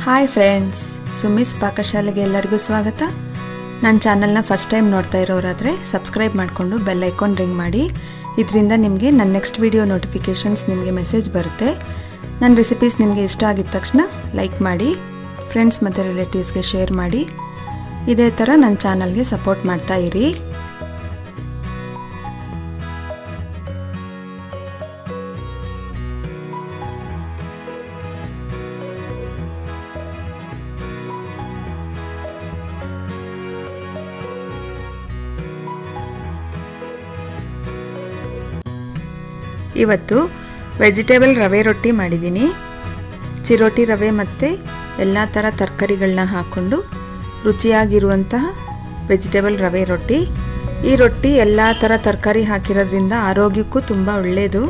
Hi friends, ಸುಮಿಸ್ ಪಾಕಶಾಲೆಗೆ ಎಲ್ಲರಿಗೂ ಸ್ವಾಗತ. ನನ್ನ ಚಾನಲ್ನ ಫಸ್ಟ್ ಟೈಮ್ ನೋಡ್ತಾ ಇರೋರಾದರೆ ಸಬ್ಸ್ಕ್ರೈಬ್ ಮಾಡಿಕೊಂಡು ಬೆಲ್ ಐಕಾನ್ ರಿಂಗ್ ಮಾಡಿ. ಇದರಿಂದ ನಿಮಗೆ ನನ್ನ ನೆಕ್ಸ್ಟ್ ವಿಡಿಯೋ ನೋಟಿಫಿಕೇಷನ್ಸ್ ನಿಮಗೆ ಮೆಸೇಜ್ ಬರುತ್ತೆ. ನನ್ನ ರೆಸಿಪೀಸ್ ನಿಮಗೆ ಇಷ್ಟ ಆಗಿದ ತಕ್ಷಣ ಲೈಕ್ ಮಾಡಿ, ಫ್ರೆಂಡ್ಸ್ ಮತ್ತು ರಿಲೇಟಿವ್ಸ್ಗೆ ಶೇರ್ ಮಾಡಿ. ಇದೇ ಥರ ನನ್ನ ಚಾನಲ್ಗೆ ಸಪೋರ್ಟ್ ಮಾಡ್ತಾ ಇರಿ. ಇವತ್ತು ವೆಜಿಟೇಬಲ್ ರವೆ ರೊಟ್ಟಿ ಮಾಡಿದ್ದೀನಿ. ಚಿರೋಟಿ ರವೆ ಮತ್ತು ಎಲ್ಲ ಥರ ತರಕಾರಿಗಳನ್ನ ಹಾಕ್ಕೊಂಡು ರುಚಿಯಾಗಿರುವಂತಹ ವೆಜಿಟೇಬಲ್ ರವೆ ರೊಟ್ಟಿ. ಈ ರೊಟ್ಟಿ ಎಲ್ಲ ಥರ ತರಕಾರಿ ಹಾಕಿರೋದ್ರಿಂದ ಆರೋಗ್ಯಕ್ಕೂ ತುಂಬ ಒಳ್ಳೆಯದು.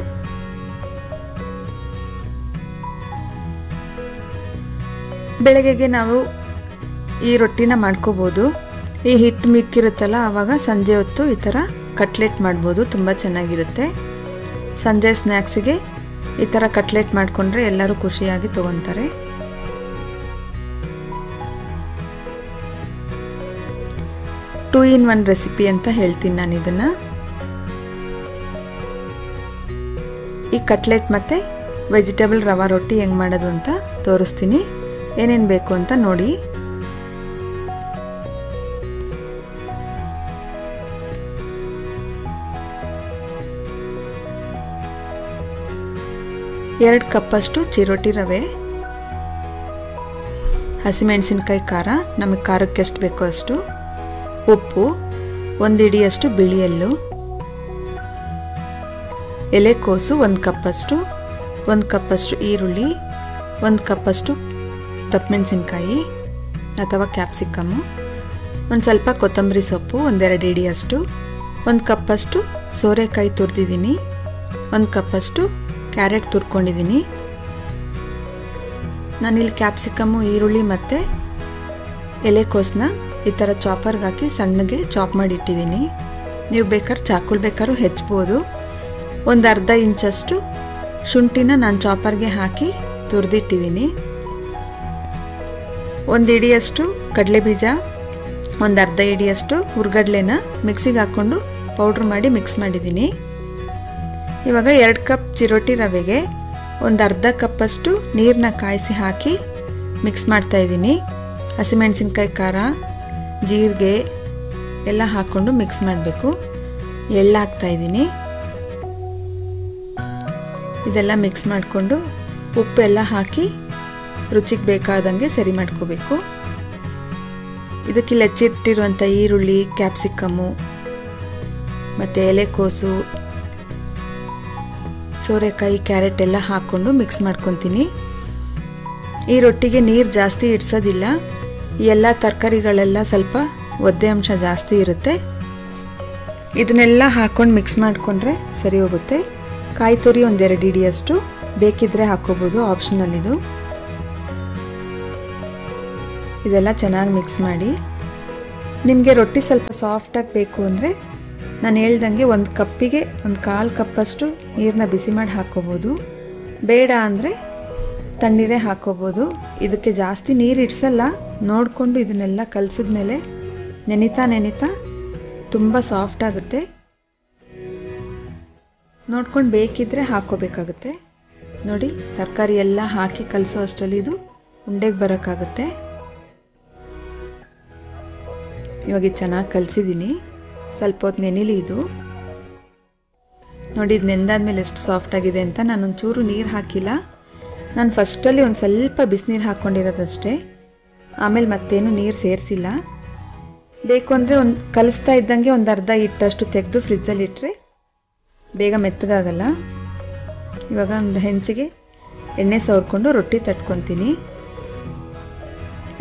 ಬೆಳಗ್ಗೆಗೆ ನಾವು ಈ ರೊಟ್ಟಿನ ಮಾಡ್ಕೋಬೋದು. ಈ ಹಿಟ್ಟು ಮಿಕ್ಕಿರುತ್ತಲ್ಲ, ಆವಾಗ ಸಂಜೆ ಹೊತ್ತು ಈ ಥರ ಕಟ್ಲೆಟ್ ಮಾಡ್ಬೋದು, ತುಂಬ ಚೆನ್ನಾಗಿರುತ್ತೆ. ಸಂಜೆ ಸ್ನ್ಯಾಕ್ಸಿಗೆ ಈ ಥರ ಕಟ್ಲೆಟ್ ಮಾಡಿಕೊಂಡ್ರೆ ಎಲ್ಲರೂ ಖುಷಿಯಾಗಿ ತೊಗೊತಾರೆ. ಟೂ ಇನ್ ಒನ್ ರೆಸಿಪಿ ಅಂತ ಹೇಳ್ತೀನಿ ನಾನು ಇದನ್ನು. ಈ ಕಟ್ಲೆಟ್ ಮತ್ತು ವೆಜಿಟೇಬಲ್ ರವಾ ರೊಟ್ಟಿ ಹೆಂಗೆ ಮಾಡೋದು ಅಂತ ತೋರಿಸ್ತೀನಿ. ಏನೇನು ಬೇಕು ಅಂತ ನೋಡಿ. ಎರಡು ಕಪ್ಪಷ್ಟು ಚಿರೋಟಿ ರವೆ, ಹಸಿಮೆಣಸಿನ್ಕಾಯಿ ಖಾರ, ನಮಗೆ ಖಾರಕ್ಕೆ ಎಷ್ಟು ಬೇಕೋ ಅಷ್ಟು, ಉಪ್ಪು, 1 ಹಿಡಿಯಷ್ಟು ಬಿಳಿ ಎಳ್ಳು, ಎಲೆಕೋಸು 1 ಕಪ್ಪಷ್ಟು, 1 ಕಪ್ಪಷ್ಟು ಈರುಳ್ಳಿ, 1 ಕಪ್ಪಷ್ಟು ದಪ್ಪಮೆಣಸಿನ್ಕಾಯಿ ಅಥವಾ ಕ್ಯಾಪ್ಸಿಕಮ್ಮು, ಒಂದು ಸ್ವಲ್ಪ ಕೊತ್ತಂಬರಿ ಸೊಪ್ಪು 1-2 ಹಿಡಿಯಷ್ಟು, 1 ಕಪ್ಪಷ್ಟು ಸೋರೆಕಾಯಿ ತುರಿದಿದ್ದೀನಿ, 1 ಕಪ್ಪಷ್ಟು ಕ್ಯಾರೆಟ್ ತುರ್ಕೊಂಡಿದ್ದೀನಿ. ನಾನಿಲ್ಲಿ ಕ್ಯಾಪ್ಸಿಕಮ್ಮು, ಈರುಳ್ಳಿ ಮತ್ತು ಎಲೆಕೋಸನ್ನ ಈ ಥರ ಚಾಪರ್ಗೆ ಹಾಕಿ ಸಣ್ಣಗೆ ಚಾಪ್ ಮಾಡಿ ಇಟ್ಟಿದ್ದೀನಿ. ನೀವು ಬೇಕಾದ್ರೆ ಚಾಕುಲ್ ಬೇಕಾದ್ರೂ ಹೆಚ್ಚಬೋದು. ಒಂದು ಅರ್ಧ ಇಂಚಷ್ಟು ಶುಂಠಿನ ನಾನು ಚಾಪರ್ಗೆ ಹಾಕಿ ತುರಿದಿಟ್ಟಿದ್ದೀನಿ. 1 ಹಿಡಿಯಷ್ಟು ಕಡಲೆಬೀಜ, ಒಂದು ಅರ್ಧ ಹಿಡಿಯಷ್ಟು ಹುರ್ಗಡ್ಲೆನ ಮಿಕ್ಸಿಗೆ ಹಾಕ್ಕೊಂಡು ಪೌಡ್ರ್ ಮಾಡಿ ಮಿಕ್ಸ್ ಮಾಡಿದ್ದೀನಿ. ಇವಾಗ 2 ಕಪ್ ಚಿರೋಟಿ ರವೆಗೆ ಒಂದು ಅರ್ಧ ಕಪ್ಪಷ್ಟು ನೀರನ್ನ ಕಾಯಿಸಿ ಹಾಕಿ ಮಿಕ್ಸ್ ಮಾಡ್ತಾಯಿದ್ದೀನಿ. ಹಸಿಮೆಣಸಿನ್ಕಾಯಿ ಖಾರ, ಜೀರಿಗೆ ಎಲ್ಲ ಹಾಕ್ಕೊಂಡು ಮಿಕ್ಸ್ ಮಾಡಬೇಕು. ಎಳ್ಳು ಹಾಕ್ತಾಯಿದ್ದೀನಿ. ಇದೆಲ್ಲ ಮಿಕ್ಸ್ ಮಾಡಿಕೊಂಡು ಉಪ್ಪೆಲ್ಲ ಹಾಕಿ ರುಚಿಗೆ ಬೇಕಾದಂಗೆ ಸರಿ ಮಾಡ್ಕೋಬೇಕು. ಇದಕ್ಕೆ ಹೆಚ್ಚಿಟ್ಟಿರುವಂಥ ಈರುಳ್ಳಿ, ಕ್ಯಾಪ್ಸಿಕಮ್ಮು ಮತ್ತು ಎಲೆಕೋಸು, ಸೋರೆಕಾಯಿ, ಕ್ಯಾರೆಟ್ ಎಲ್ಲ ಹಾಕ್ಕೊಂಡು ಮಿಕ್ಸ್ ಮಾಡ್ಕೊತೀನಿ. ಈ ರೊಟ್ಟಿಗೆ ನೀರು ಜಾಸ್ತಿ ಇಡ್ಸೋದಿಲ್ಲ. ಈ ಎಲ್ಲ ತರಕಾರಿಗಳೆಲ್ಲ ಸ್ವಲ್ಪ ಒದ್ದೆ ಅಂಶ ಜಾಸ್ತಿ ಇರುತ್ತೆ. ಇದನ್ನೆಲ್ಲ ಹಾಕ್ಕೊಂಡು ಮಿಕ್ಸ್ ಮಾಡಿಕೊಂಡ್ರೆ ಸರಿ ಹೋಗುತ್ತೆ. ಕಾಯಿ ತುರಿ 1-2 ಹಿಡಿಯಷ್ಟು ಬೇಕಿದ್ರೆ ಹಾಕ್ಕೋಬೋದು, ಆಪ್ಷನಲ್ ಇದು. ಇದೆಲ್ಲ ಚೆನ್ನಾಗಿ ಮಿಕ್ಸ್ ಮಾಡಿ. ನಿಮಗೆ ರೊಟ್ಟಿ ಸ್ವಲ್ಪ ಸಾಫ್ಟಾಗಿ ಬೇಕು ಅಂದರೆ ನಾನು ಹೇಳ್ದಂಗೆ 1 ಕಪ್ಪಿಗೆ 1/4 ಕಪ್ಪಷ್ಟು ನೀರನ್ನ ಬಿಸಿ ಮಾಡಿ ಹಾಕ್ಕೋಬೋದು. ಬೇಡ ಅಂದರೆ ತಣ್ಣೀರೇ ಹಾಕ್ಕೋಬೋದು. ಇದಕ್ಕೆ ಜಾಸ್ತಿ ನೀರು ಇಡ್ಸಲ್ಲ. ನೋಡಿಕೊಂಡು ಇದನ್ನೆಲ್ಲ ಕಲಸಿದ್ಮೇಲೆ ನೆನಿತಾ ತುಂಬ ಸಾಫ್ಟ್ ಆಗುತ್ತೆ. ನೋಡ್ಕೊಂಡು ಬೇಕಿದ್ರೆ ಹಾಕ್ಕೋಬೇಕಾಗುತ್ತೆ. ನೋಡಿ, ತರಕಾರಿ ಎಲ್ಲ ಹಾಕಿ ಕಲಸೋ ಅಷ್ಟರಲ್ಲಿ ಇದು ಉಂಡೆಗೆ ಬರೋಕ್ಕಾಗುತ್ತೆ. ಇವಾಗ ಚೆನ್ನಾಗಿ ಕಲಸಿದ್ದೀನಿ. ಸ್ವಲ್ಪ ಹೊತ್ತು ನೆನಿಲಿ ಇದು. ನೋಡಿ, ಇದು ನೆಂದಾದ್ಮೇಲೆ ಎಷ್ಟು ಸಾಫ್ಟ್ ಆಗಿದೆ ಅಂತ. ನಾನೊಂಚೂರು ನೀರು ಹಾಕಿಲ್ಲ. ನಾನು ಫಸ್ಟಲ್ಲಿ ಒಂದು ಸ್ವಲ್ಪ ಬಿಸಿನೀರು ಹಾಕ್ಕೊಂಡಿರೋದಷ್ಟೇ. ಆಮೇಲೆ ಮತ್ತೇನು ನೀರು ಸೇರಿಸಿಲ್ಲ. ಬೇಕು ಅಂದರೆ ಕಲಿಸ್ತಾ ಇದ್ದಂಗೆ ಒಂದು ಅರ್ಧ ಹಿಟ್ಟಷ್ಟು ತೆಗೆದು ಫ್ರಿಜ್ಜಲ್ಲಿ ಇಟ್ಟರೆ ಬೇಗ ಮೆತ್ತಗಾಗಲ್ಲ. ಇವಾಗ ಒಂದು ಹೆಂಚಿಗೆ ಎಣ್ಣೆ ಸವರ್ಕೊಂಡು ರೊಟ್ಟಿ ತಟ್ಕೊತೀನಿ.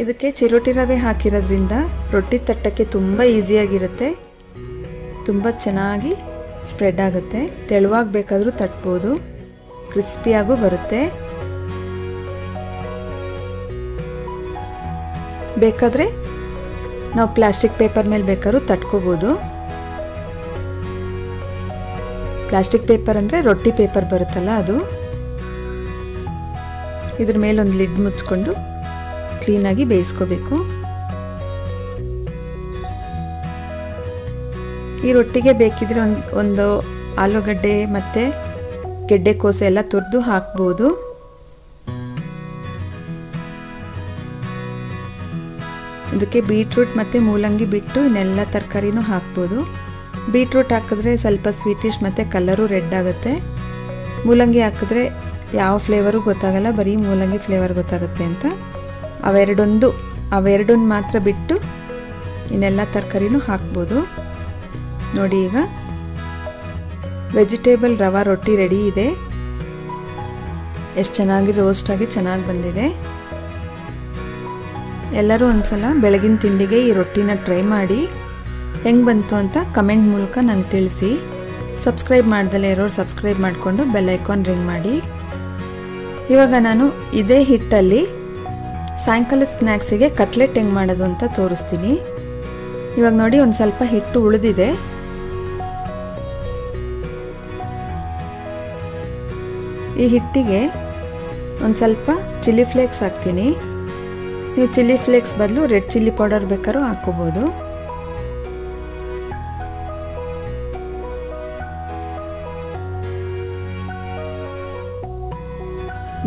ಇದಕ್ಕೆ ಚಿರೋಟಿ ರವೆ ಹಾಕಿರೋದ್ರಿಂದ ರೊಟ್ಟಿ ತಟ್ಟಕ್ಕೆ ತುಂಬ ಈಸಿಯಾಗಿರುತ್ತೆ. ತುಂಬ ಚೆನ್ನಾಗಿ ಸ್ಪ್ರೆಡ್ ಆಗುತ್ತೆ. ತೆಳುವಾಗಿ ಬೇಕಾದರೂ ತಟ್ಬೋದು, ಕ್ರಿಸ್ಪಿಯಾಗೂ ಬರುತ್ತೆ. ಬೇಕಾದರೆ ನಾವು ಪ್ಲಾಸ್ಟಿಕ್ ಪೇಪರ್ ಮೇಲೆ ಬೇಕಾದ್ರೂ ತಟ್ಕೋಬೋದು. ಪ್ಲಾಸ್ಟಿಕ್ ಪೇಪರ್ ಅಂದರೆ ರೊಟ್ಟಿ ಪೇಪರ್ ಬರುತ್ತಲ್ಲ ಅದು. ಇದ್ರ ಮೇಲೆ ಒಂದು ಲಿಡ್ ಮುಚ್ಕೊಂಡು ಕ್ಲೀನಾಗಿ ಬೇಯಿಸ್ಕೋಬೇಕು. ಈ ರೊಟ್ಟಿಗೆ ಬೇಕಿದ್ರೆ ಒಂದು ಆಲೂಗಡ್ಡೆ ಮತ್ತು ಗೆಡ್ಡೆಕೋಸು ಎಲ್ಲ ತುರಿದು ಹಾಕ್ಬೋದು. ಇದಕ್ಕೆ ಬೀಟ್ರೂಟ್ ಮತ್ತು ಮೂಲಂಗಿ ಬಿಟ್ಟು ಇನ್ನೆಲ್ಲ ತರಕಾರಿನೂ ಹಾಕ್ಬೋದು. ಬೀಟ್ರೂಟ್ ಹಾಕಿದ್ರೆ ಸ್ವಲ್ಪ ಸ್ವೀಟಿಶ್ ಮತ್ತು ಕಲರು ರೆಡ್ ಆಗುತ್ತೆ. ಮೂಲಂಗಿ ಹಾಕಿದ್ರೆ ಯಾವ ಫ್ಲೇವರು ಗೊತ್ತಾಗಲ್ಲ, ಬರೀ ಮೂಲಂಗಿ ಫ್ಲೇವರ್ ಗೊತ್ತಾಗುತ್ತೆ ಅಂತ ಅವೆರಡನ್ನು ಮಾತ್ರ ಬಿಟ್ಟು ಇನ್ನೆಲ್ಲ ತರಕಾರಿನೂ ಹಾಕ್ಬೋದು. ನೋಡಿ, ಈಗ ವೆಜಿಟೇಬಲ್ ರವಾ ರೊಟ್ಟಿ ರೆಡಿ ಇದೆ. ಎಷ್ಟು ಚೆನ್ನಾಗಿ ರೋಸ್ಟಾಗಿ ಚೆನ್ನಾಗಿ ಬಂದಿದೆ. ಎಲ್ಲರೂ ಒಂದ್ಸಲ ಬೆಳಗಿನ ತಿಂಡಿಗೆ ಈ ರೊಟ್ಟಿನ ಟ್ರೈ ಮಾಡಿ ಹೆಂಗೆ ಬಂತು ಅಂತ ಕಮೆಂಟ್ ಮೂಲಕ ನಂಗೆ ತಿಳಿಸಿ. ಸಬ್ಸ್ಕ್ರೈಬ್ ಮಾಡ್ದಲೇ ಇರೋರು ಸಬ್ಸ್ಕ್ರೈಬ್ ಮಾಡಿಕೊಂಡು ಬೆಲ್ ಐಕಾನ್ ರಿಂಗ್ ಮಾಡಿ. ಇವಾಗ ನಾನು ಇದೇ ಹಿಟ್ಟಲ್ಲಿ ಸಾಯಂಕಾಲ ಸ್ನ್ಯಾಕ್ಸಿಗೆ ಕಟ್ಲೆಟ್ ಹೆಂಗೆ ಮಾಡೋದು ಅಂತ ತೋರಿಸ್ತೀನಿ. ಇವಾಗ ನೋಡಿ, ಒಂದು ಸ್ವಲ್ಪ ಹಿಟ್ಟು ಉಳಿದಿದೆ. ಈ ಹಿಟ್ಟಿಗೆ ಒಂದು ಸ್ವಲ್ಪ ಚಿಲ್ಲಿ ಫ್ಲೇಕ್ಸ್ ಹಾಕ್ತೀನಿ. ನೀವು ಚಿಲ್ಲಿ ಫ್ಲೇಕ್ಸ್ ಬದಲು ರೆಡ್ ಚಿಲ್ಲಿ ಪೌಡರ್ ಬೇಕಾದ್ರೂ ಹಾಕ್ಕೋಬೋದು.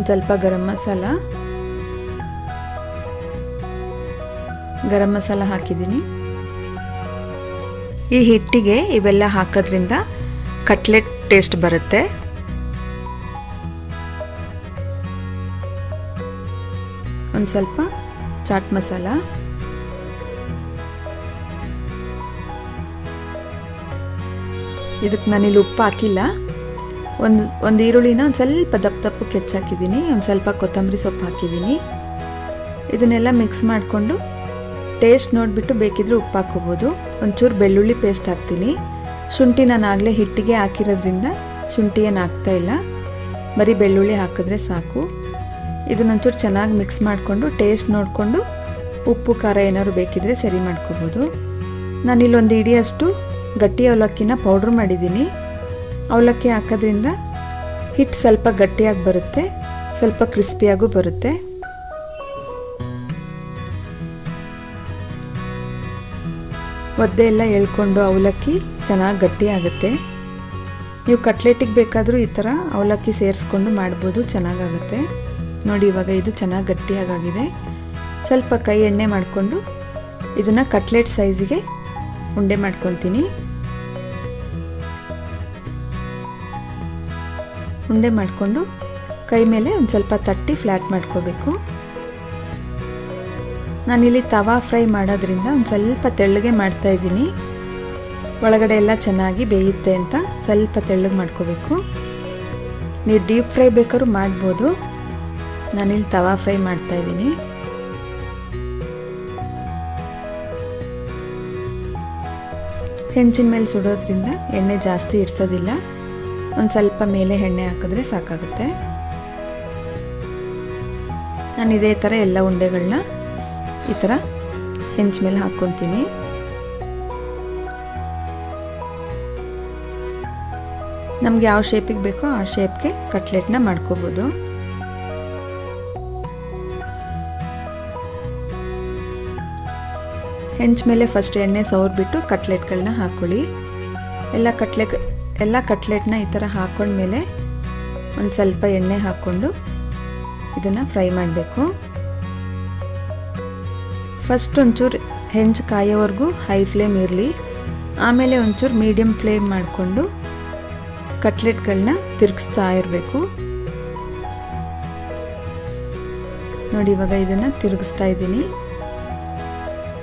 ಸ್ವಲ್ಪ ಗರಂ ಮಸಾಲ ಹಾಕಿದ್ದೀನಿ. ಈ ಹಿಟ್ಟಿಗೆ ಇವೆಲ್ಲ ಹಾಕೋದ್ರಿಂದ ಕಟ್ಲೆಟ್ ಟೇಸ್ಟ್ ಬರುತ್ತೆ. ಒಂದು ಸ್ವಲ್ಪ ಚಾಟ್ ಮಸಾಲ, ಇದಕ್ಕೆ ನಾನಿಲ್ಲಿ ಉಪ್ಪು ಹಾಕಿಲ್ಲ. ಒಂದು ಈರುಳ್ಳಿನ ಒಂದು ಸ್ವಲ್ಪ ದಪ್ಪಕ್ಕೆ ಹೆಚ್ಚಾಕಿದ್ದೀನಿ. ಒಂದು ಸ್ವಲ್ಪ ಕೊತ್ತಂಬರಿ ಸೊಪ್ಪು ಹಾಕಿದ್ದೀನಿ. ಇದನ್ನೆಲ್ಲ ಮಿಕ್ಸ್ ಮಾಡಿಕೊಂಡು ಟೇಸ್ಟ್ ನೋಡಿಬಿಟ್ಟು ಬೇಕಿದ್ರೆ ಉಪ್ಪು ಹಾಕ್ಕೋಬೋದು. ಒಂಚೂರು ಬೆಳ್ಳುಳ್ಳಿ ಪೇಸ್ಟ್ ಹಾಕ್ತೀನಿ. ಶುಂಠಿ ನಾನು ಆಗಲೇ ಹಿಟ್ಟಿಗೆ ಹಾಕಿರೋದ್ರಿಂದ ಶುಂಠಿ ಏನು ಹಾಕ್ತಾ ಇಲ್ಲ, ಬರೀ ಬೆಳ್ಳುಳ್ಳಿ ಹಾಕಿದ್ರೆ ಸಾಕು. ಇದನ್ನೊಂಚೂರು ಚೆನ್ನಾಗಿ ಮಿಕ್ಸ್ ಮಾಡಿಕೊಂಡು ಟೇಸ್ಟ್ ನೋಡಿಕೊಂಡು ಉಪ್ಪು ಖಾರ ಏನಾದ್ರು ಬೇಕಿದ್ರೆ ಸರಿ ಮಾಡ್ಕೋಬೋದು. ನಾನಿಲ್ಲೊಂದು ಇಡಿಯಷ್ಟು ಗಟ್ಟಿ ಅವಲಕ್ಕಿನ ಪೌಡ್ರ್ ಮಾಡಿದ್ದೀನಿ. ಅವಲಕ್ಕಿ ಹಾಕೋದ್ರಿಂದ ಹಿಟ್ಟು ಸ್ವಲ್ಪ ಗಟ್ಟಿಯಾಗಿ ಬರುತ್ತೆ, ಸ್ವಲ್ಪ ಕ್ರಿಸ್ಪಿಯಾಗೂ ಬರುತ್ತೆ. ಒದ್ದೆ ಎಲ್ಲ ಎಳ್ಕೊಂಡು ಅವಲಕ್ಕಿ ಚೆನ್ನಾಗಿ ಗಟ್ಟಿ ಆಗುತ್ತೆ. ನೀವು ಕಟ್ಲೆಟಿಗೆ ಬೇಕಾದರೂ ಈ ಥರ ಅವಲಕ್ಕಿ ಸೇರಿಸ್ಕೊಂಡು ಮಾಡ್ಬೋದು, ಚೆನ್ನಾಗಾಗುತ್ತೆ. ನೋಡಿ, ಇವಾಗ ಇದು ಚೆನ್ನಾಗಿ ಗಟ್ಟಿಯಾಗಿದೆ. ಸ್ವಲ್ಪ ಕೈ ಎಣ್ಣೆ ಮಾಡಿಕೊಂಡು ಇದನ್ನು ಕಟ್ಲೆಟ್ ಸೈಜಿಗೆ ಉಂಡೆ ಮಾಡ್ಕೊತೀನಿ. ಉಂಡೆ ಮಾಡಿಕೊಂಡು ಕೈ ಮೇಲೆ ಒಂದು ಸ್ವಲ್ಪ ತಟ್ಟಿ ಫ್ಲ್ಯಾಟ್ ಮಾಡ್ಕೋಬೇಕು. ನಾನಿಲ್ಲಿ ತವಾ ಫ್ರೈ ಮಾಡೋದ್ರಿಂದ ಒಂದು ಸ್ವಲ್ಪ ತೆಳ್ಳಗೆ ಮಾಡ್ತಾಯಿದ್ದೀನಿ. ಒಳಗಡೆ ಎಲ್ಲ ಚೆನ್ನಾಗಿ ಬೇಯುತ್ತೆ ಅಂತ ಸ್ವಲ್ಪ ತೆಳ್ಳಗೆ ಮಾಡ್ಕೋಬೇಕು. ನೀವು ಡೀಪ್ ಫ್ರೈ ಬೇಕಾದ್ರೂ ಮಾಡ್ಬೋದು. ನಾನಿಲ್ಲಿ ತವಾ ಫ್ರೈ ಮಾಡ್ತಾಯಿದ್ದೀನಿ. ಹೆಂಚಿನ ಮೇಲೆ ಸುಡೋದ್ರಿಂದ ಎಣ್ಣೆ ಜಾಸ್ತಿ ಇಡ್ಸೋದಿಲ್ಲ. ಒಂದು ಸ್ವಲ್ಪ ಮೇಲೆ ಎಣ್ಣೆ ಹಾಕಿದ್ರೆ ಸಾಕಾಗುತ್ತೆ. ನಾನು ಇದೇ ಥರ ಎಲ್ಲ ಉಂಡೆಗಳನ್ನ ಈ ಥರ ಹೆಂಚ ಮೇಲೆ ಹಾಕ್ಕೊತೀನಿ. ನಮ್ಗೆ ಯಾವ ಶೇಪಿಗೆ ಬೇಕೋ ಆ ಶೇಪ್ಗೆ ಕಟ್ಲೆಟ್ನ ಮಾಡ್ಕೋಬೋದು. ಹೆಂಚ ಮೇಲೆ ಫಸ್ಟ್ ಎಣ್ಣೆ ಸವರ್ಬಿಟ್ಟು ಕಟ್ಲೆಟ್ಗಳನ್ನ ಹಾಕ್ಕೊಳ್ಳಿ. ಎಲ್ಲ ಕಟ್ಲೆಟ್ನ ಈ ಥರ ಹಾಕ್ಕೊಂಡ್ಮೇಲೆ ಒಂದು ಸ್ವಲ್ಪ ಎಣ್ಣೆ ಹಾಕ್ಕೊಂಡು ಇದನ್ನು ಫ್ರೈ ಮಾಡಬೇಕು. ಫಸ್ಟ್ ಒಂಚೂರು ಹೆಂಚು ಕಾಯೋವರೆಗೂ ಹೈ ಫ್ಲೇಮ್ ಇರಲಿ. ಆಮೇಲೆ ಒಂಚೂರು ಮೀಡಿಯಮ್ ಫ್ಲೇಮ್ ಮಾಡಿಕೊಂಡು ಕಟ್ಲೆಟ್ಗಳನ್ನ ತಿರುಗಿಸ್ತಾ ಇರಬೇಕು. ನೋಡಿ, ಇವಾಗ ಇದನ್ನು ತಿರುಗಿಸ್ತಾ ಇದ್ದೀನಿ.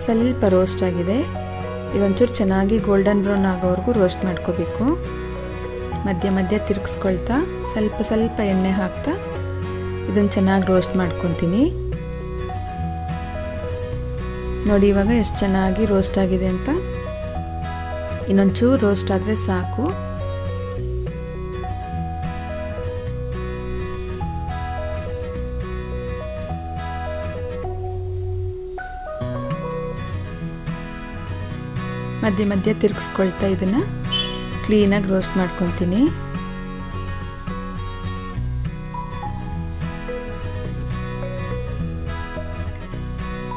ಸ್ವಲ್ಪ ರೋಸ್ಟ್ ಆಗಿದೆ. ಇದೊಂಚೂರು ಚೆನ್ನಾಗಿ ಗೋಲ್ಡನ್ ಬ್ರೌನ್ ಆಗೋವರೆಗೂ ರೋಸ್ಟ್ ಮಾಡ್ಕೋಬೇಕು. ಮಧ್ಯ ಮಧ್ಯ ತಿರುಗಿಸ್ಕೊಳ್ತಾ ಸ್ವಲ್ಪ ಎಣ್ಣೆ ಹಾಕ್ತಾ ಇದನ್ನು ಚೆನ್ನಾಗಿ ರೋಸ್ಟ್ ಮಾಡ್ಕೊತೀನಿ. ನೋಡಿ, ಇವಾಗ ಎಷ್ಟು ಚೆನ್ನಾಗಿ ರೋಸ್ಟ್ ಆಗಿದೆ ಅಂತ. ಇನ್ನೊಂಚೂರು ರೋಸ್ಟ್ ಆದರೆ ಸಾಕು. ಮಧ್ಯ ಮಧ್ಯ ತಿರುಗಿಸ್ಕೊಳ್ತಾ ಇದನ್ನು ಕ್ಲೀನಾಗಿ ರೋಸ್ಟ್ ಮಾಡ್ಕೊತೀನಿ.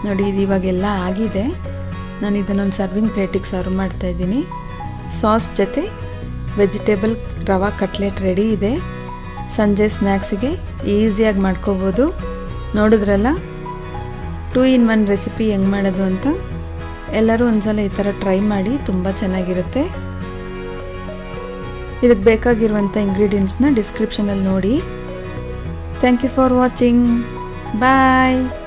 ನೋಡಿ ಇದು ಇವಾಗೆಲ್ಲ ಆಗಿದೆ. ನಾನು ಇದನ್ನೊಂದು ಸರ್ವಿಂಗ್ ಪ್ಲೇಟಿಗೆ ಸರ್ವ್ ಮಾಡ್ತಾಯಿದ್ದೀನಿ. ಸಾಸ್ ಜೊತೆ ವೆಜಿಟೇಬಲ್ ರವಾ ಕಟ್ಲೆಟ್ ರೆಡಿ ಇದೆ. ಸಂಜೆ ಸ್ನ್ಯಾಕ್ಸಿಗೆ ಈಸಿಯಾಗಿ ಮಾಡ್ಕೋಬೋದು. ನೋಡಿದ್ರಲ್ಲ 2 in 1 ರೆಸಿಪಿ ಹೆಂಗೆ ಮಾಡೋದು ಅಂತ. ಎಲ್ಲರೂ ಒಂದ್ಸಲ ಈ ಥರ ಟ್ರೈ ಮಾಡಿ, ತುಂಬ ಚೆನ್ನಾಗಿರುತ್ತೆ. ಇದಕ್ಕೆ ಬೇಕಾಗಿರುವಂಥ ಇಂಗ್ರೀಡಿಯೆಂಟ್ಸ್ನ ಡಿಸ್ಕ್ರಿಪ್ಷನಲ್ಲಿ ನೋಡಿ. Thank you for watching. Bye.